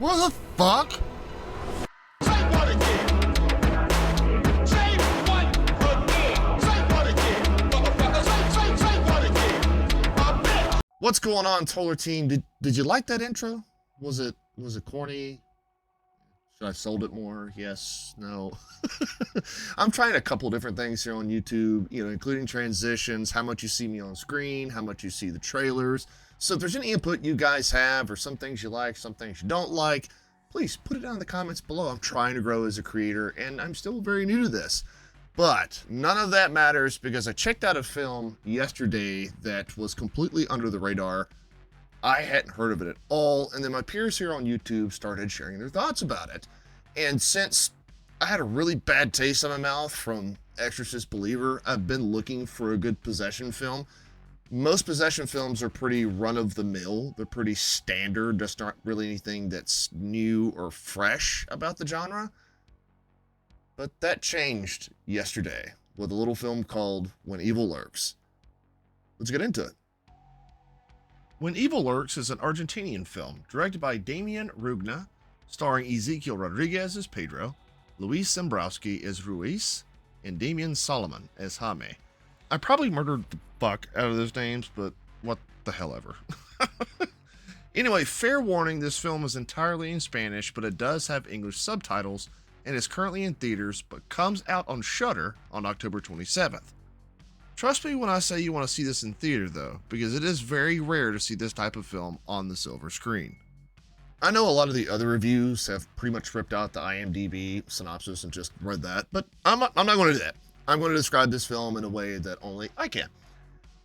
What the fuck? Say what again? Say what again? Say what again? Motherfucker, say what again? A bitch. What's going on, Toller Team? Did you like that intro? Was it corny? Should I have sold it more? Yes, no. I'm trying a couple different things here on YouTube, including transitions, how much you see me on screen, how much you see the trailers. So if there's any input you guys have, or some things you like, some things you don't like, please put it down in the comments below. I'm trying to grow as a creator, and I'm still very new to this. But none of that matters because I checked out a film yesterday that was completely under the radar. I hadn't heard of it at all, and then my peers here on YouTube started sharing their thoughts about it. And since I had a really bad taste in my mouth from Exorcist Believer, I've been looking for a good possession film. Most possession films are pretty run-of-the-mill. They're pretty standard. There's not really anything that's new or fresh about the genre. But that changed yesterday with a little film called When Evil Lurks. Let's get into it. When Evil Lurks is an Argentinian film directed by Damian Rugna, starring Ezequiel Rodriguez as Pedro, Luis Zembrowski as Ruiz, and Damian Solomon as Jaime. I probably murdered the fuck out of those names, but what the hell ever. Anyway, fair warning, this film is entirely in Spanish, but it does have English subtitles and is currently in theaters, but comes out on Shudder on October 27th. Trust me when I say you want to see this in theater though, because it is very rare to see this type of film on the silver screen. I know a lot of the other reviews have pretty much ripped out the IMDb synopsis and just read that, but I'm not going to do that. I'm going to describe this film in a way that only I can.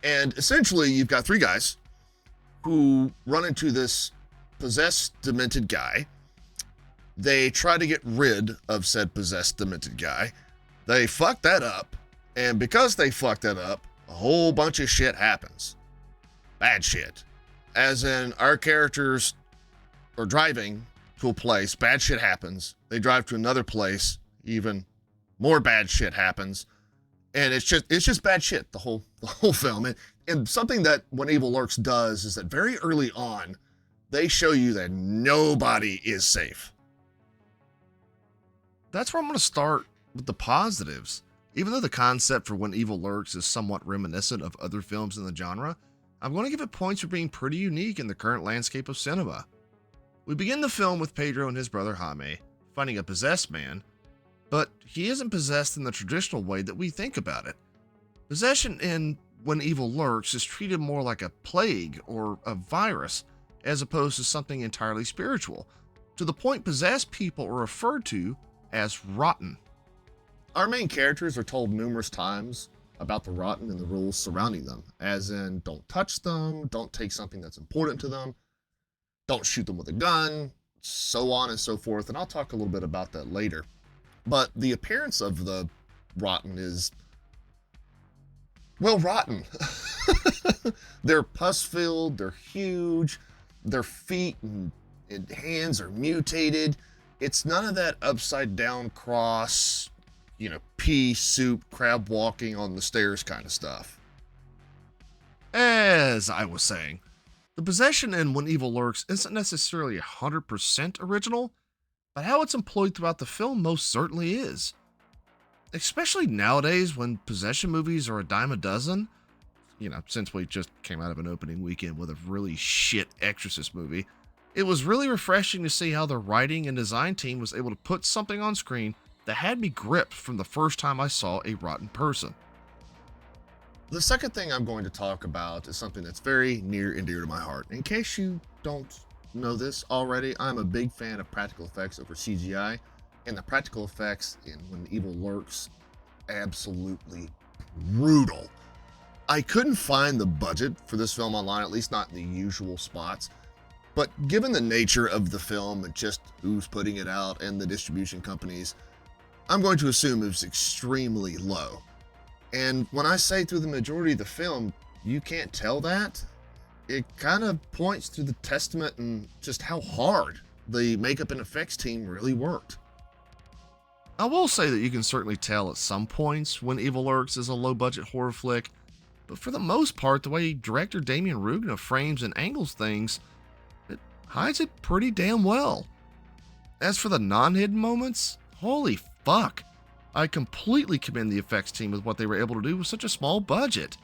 And essentially, you've got three guys who run into this possessed, demented guy. They try to get rid of said possessed, demented guy. They fuck that up. And because they fucked that up, a whole bunch of shit happens. Bad shit. As in, our characters are driving to a place, bad shit happens. They drive to another place, even more bad shit happens. And it's just bad shit, the whole film. And something that When Evil Lurks does is that very early on, they show you that nobody is safe. That's where I'm going to start with the positives. Even though the concept for When Evil Lurks is somewhat reminiscent of other films in the genre, I'm going to give it points for being pretty unique in the current landscape of cinema. We begin the film with Pedro and his brother Jaime finding a possessed man, but he isn't possessed in the traditional way that we think about it. Possession in When Evil Lurks is treated more like a plague or a virus, as opposed to something entirely spiritual. To the point, possessed people are referred to as rotten. Our main characters are told numerous times about the rotten and the rules surrounding them, as in don't touch them, don't take something that's important to them, don't shoot them with a gun, so on and so forth, and I'll talk a little bit about that later. But the appearance of the rotten is, well, rotten. They're pus-filled, they're huge, their feet and hands are mutated. It's none of that upside-down cross, pea soup, crab walking on the stairs kind of stuff. As I was saying, the possession in When Evil Lurks isn't necessarily 100% original, but how it's employed throughout the film most certainly is. Especially nowadays when possession movies are a dime a dozen, since we just came out of an opening weekend with a really shit Exorcist movie, it was really refreshing to see how the writing and design team was able to put something on screen that had me gripped from the first time I saw a rotten person. The second thing I'm going to talk about is something that's very near and dear to my heart. In case you don't know this already, I'm a big fan of practical effects over CGI, and the practical effects in When Evil Lurks, absolutely brutal. I couldn't find the budget for this film online, at least not in the usual spots. But given the nature of the film and just who's putting it out and the distribution companies, I'm going to assume it was extremely low. And when I say through the majority of the film, you can't tell that, it kind of points to the testament and just how hard the makeup and effects team really worked. I will say that you can certainly tell at some points When Evil Lurks is a low-budget horror flick, but for the most part, the way director Damian Rugna frames and angles things, it hides it pretty damn well. As for the non-hidden moments, holy fuck. I completely commend the effects team with what they were able to do with such a small budget.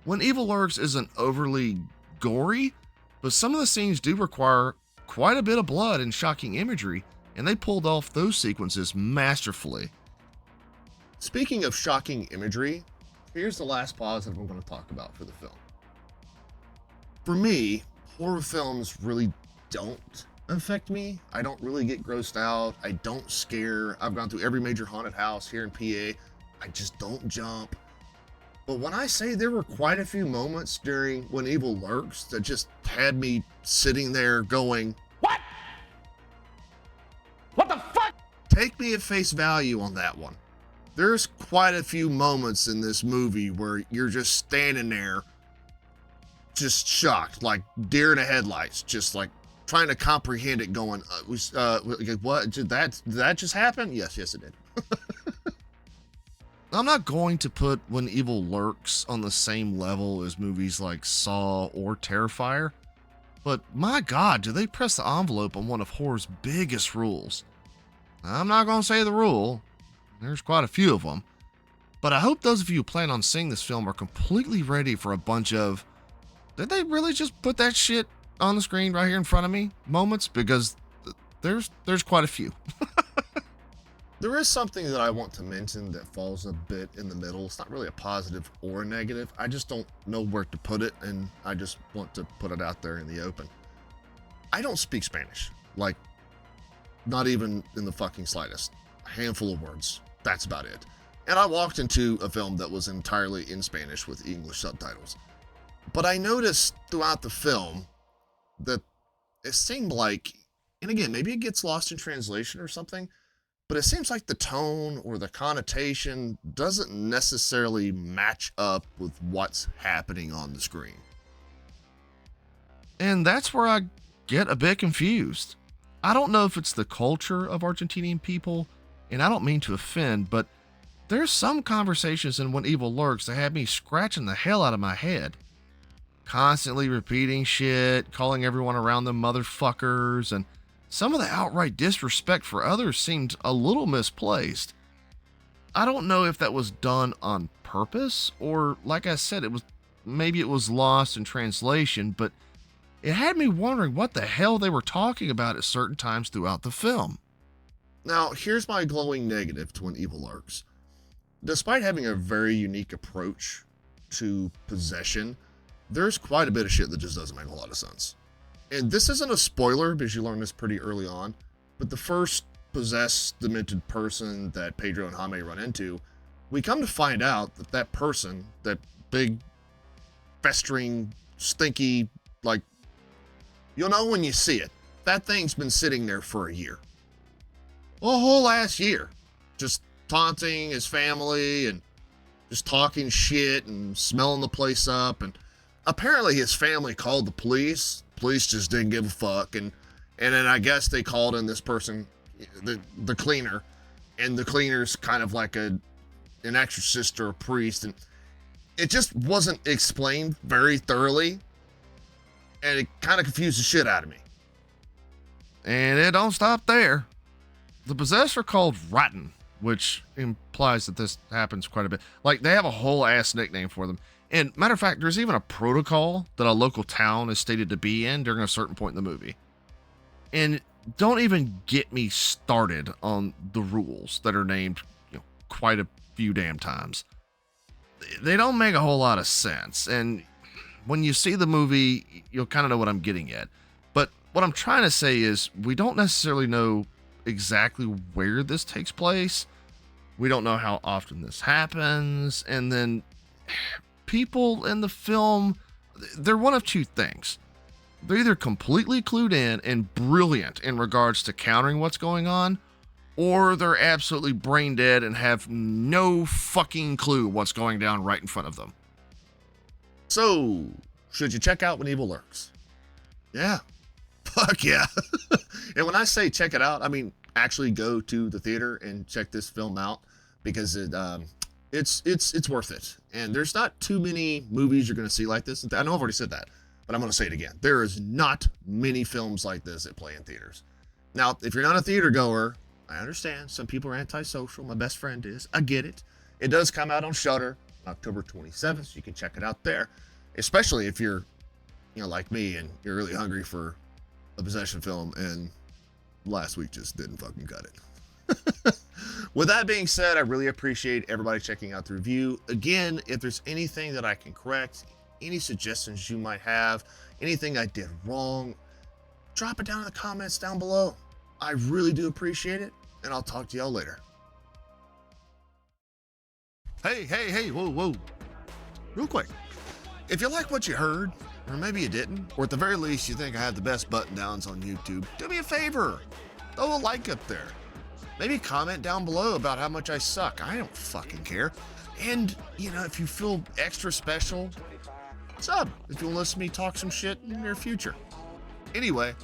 When Evil Lurks isn't overly gory, but some of the scenes do require quite a bit of blood and shocking imagery, and they pulled off those sequences masterfully. Speaking of shocking imagery, here's the last positive I'm going to talk about for the film. For me, horror films really don't affect me. I don't really get grossed out. I don't scare. I've gone through every major haunted house here in PA. I just don't jump. But when I say there were quite a few moments during When Evil Lurks that just had me sitting there going, What? What the fuck? take me at face value on that one. There's quite a few moments in this movie where you're just standing there, just shocked, like deer in the headlights, just like trying to comprehend it, going, what, did that just happen? Yes, it did. I'm not going to put When Evil Lurks on the same level as movies like Saw or Terrifier, but my god, do they press the envelope on one of horror's biggest rules. I'm not going to say the rule, there's quite a few of them, but I hope those of you who plan on seeing this film are completely ready for a bunch of, did they really just put that shit on the screen right here in front of me moments, because there's quite a few. There is something that I want to mention that falls a bit in the middle. It's not really a positive or a negative. I just don't know where to put it, and I just want to put it out there in the open. I don't speak Spanish. Like, not even in the fucking slightest. A handful of words. That's about it. And I walked into a film that was entirely in Spanish with English subtitles. But I noticed throughout the film that it seemed like, and again, maybe it gets lost in translation or something, but it seems like the tone or the connotation doesn't necessarily match up with what's happening on the screen. And that's where I get a bit confused. I don't know if it's the culture of Argentinian people, and I don't mean to offend, but there's some conversations in When Evil Lurks that had me scratching the hell out of my head. Constantly repeating shit, calling everyone around them motherfuckers, and some of the outright disrespect for others seemed a little misplaced. I don't know if that was done on purpose, or like I said, maybe it was lost in translation, but it had me wondering what the hell they were talking about at certain times throughout the film. Now, here's my glowing negative to When Evil Lurks. Despite having a very unique approach to possession, there's quite a bit of shit that just doesn't make a lot of sense. And this isn't a spoiler because you learn this pretty early on, but the first possessed, demented person that Pedro and Jaime run into, we come to find out that that person, that big, festering, stinky, like, you'll know when you see it, that thing's been sitting there for a year. A whole ass year. Just taunting his family and just talking shit and smelling the place up. And apparently his family called the police. Police just didn't give a fuck, and then I guess they called in this person, the cleaner, and the cleaner's kind of like an exorcist or a priest, and it just wasn't explained very thoroughly, and it kind of confused the shit out of me. And it don't stop there. The possessed are called Rotten, which implies that this happens quite a bit. Like, they have a whole ass nickname for them. And matter of fact, there's even a protocol that a local town is stated to be in during a certain point in the movie. And don't even get me started on the rules that are named, quite a few damn times. They don't make a whole lot of sense. And when you see the movie, you'll kind of know what I'm getting at. But what I'm trying to say is we don't necessarily know exactly where this takes place. We don't know how often this happens. And then people in the film, they're one of two things. They're either completely clued in and brilliant in regards to countering what's going on, or they're absolutely brain dead and have no fucking clue what's going down right in front of them. So, should you check out When Evil Lurks? Yeah. Fuck yeah. And when I say check it out, I mean actually go to the theater and check this film out, because it's worth it. And there's not too many movies you're going to see like this. I know I've already said that, but I'm going to say it again. There is not many films like this that play in theaters. Now, if you're not a theater goer, I understand. Some people are antisocial. My best friend is. I get it. It does come out on Shudder October 27th, so you can check it out there. Especially if you're, like me, and you're really hungry for a possession film, and last week just didn't fucking cut it. With that being said, I really appreciate everybody checking out the review. Again, if there's anything that I can correct, any suggestions you might have, anything I did wrong, drop it down in the comments down below. I really do appreciate it, and I'll talk to y'all later. Hey, whoa. Real quick, if you like what you heard, or maybe you didn't, or at the very least you think I have the best button downs on YouTube, do me a favor, throw a like up there. Maybe comment down below about how much I suck. I don't fucking care. And, if you feel extra special, sub if you'll listen to me talk some shit in the near future. Anyway,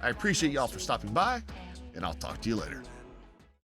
I appreciate y'all for stopping by, and I'll talk to you later.